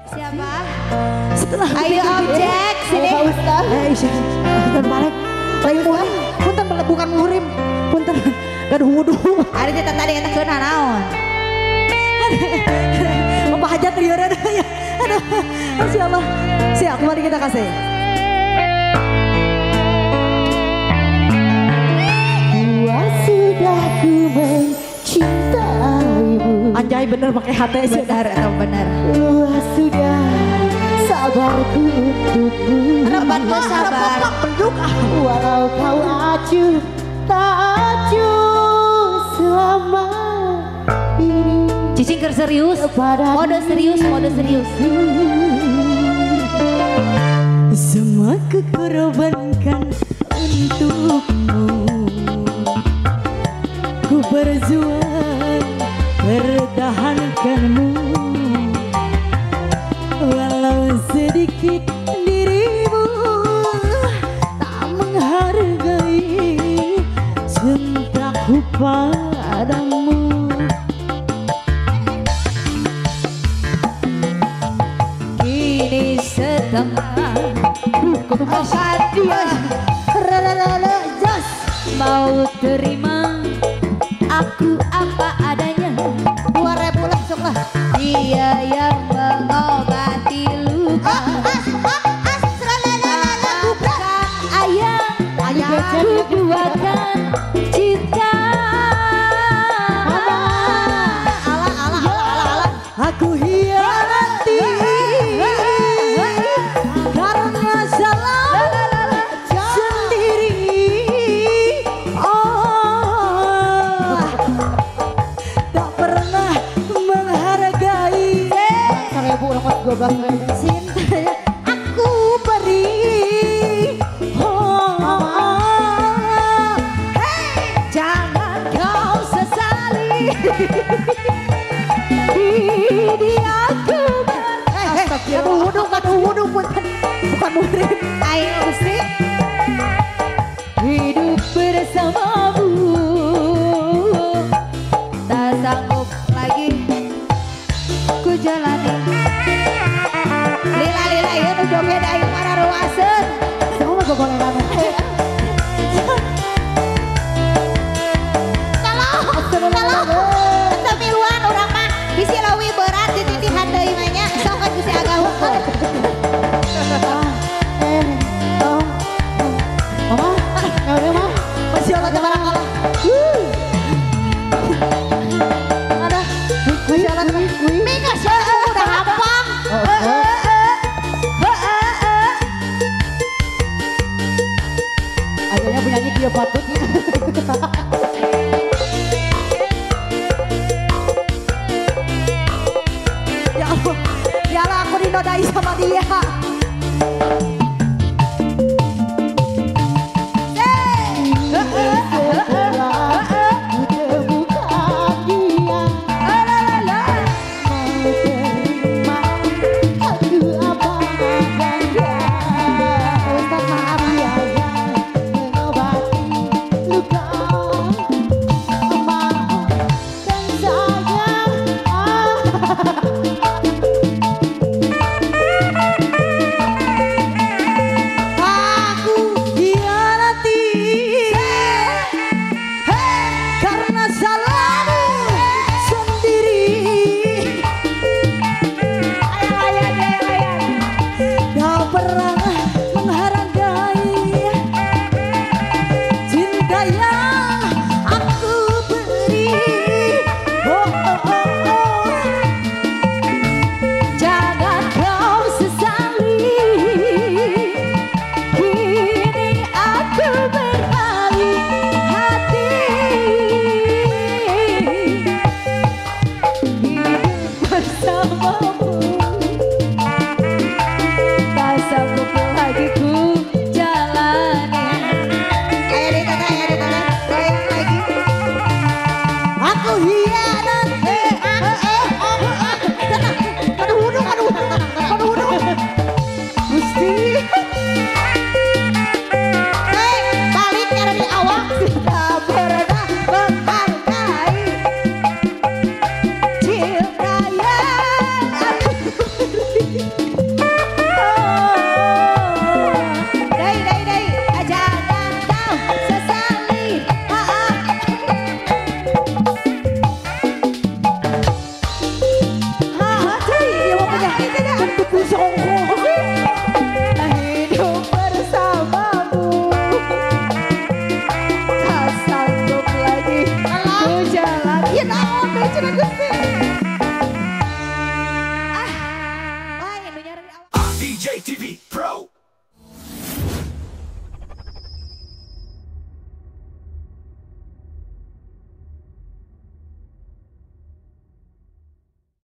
Siapa? Setelah Ayo objek sini. Pak Ustaz. Punten balik. Lain muhrim. Punten bukan muhrim. Punten gaduh wudu. Ada cerita tadi kata kena naon. Bapak hajat liur ada ya. Aduh. Masya Allah. Siap, mari kita kasih. Gua sudah ku mencintaimu. Anjay bener pakai hati sih. Benar atau benar? Gua sudah sabarku untukmu. Anak bantu sabar. Peluk walau kau acuh tak acuh selama ini. Cicing ker serius. Mode serius, mode serius. Semua kukorbankan untukmu. Ku berjuang pertahankanmu. Walau sedikit dirimu tak menghargai cintaku padamu. Kini setengah okat dia mau terima aku apa adanya. 2000 langsung lah. Dia yang mengobati luka. Ayah aku duakan cinta. Aku hianati karena salah sendiri. Oh, tak pernah menghargai cinta aku beri. Oh, Jangan kau sesali. aku Aduh wudu bukan murid. Ayo Gusti. Hidup bersamamu. Tak sanggup lagi ku jalani. Lila ya nu joget ayo para ruaseun. Semua gogoleran. Teu miluan urang mah bisi leuwih berat dititihan deui mah nya. Sok kan Gusti Aga hukum. Mama, kau mah masih Allah kebarang Allah. Ada, masih Allah kebarang. Minggu udah gampang. Akhirnya penyanyi dia patut. Ya Allah, ya Allah aku dinodai sama dia. Dai, jangan kau sesali. Bentuk songkok. Hidup bersamamu, tak sanggup lagi ku jalan. Ya naon deh cenah Gusti. Wah, ini nyari awak. DJ TV Pro.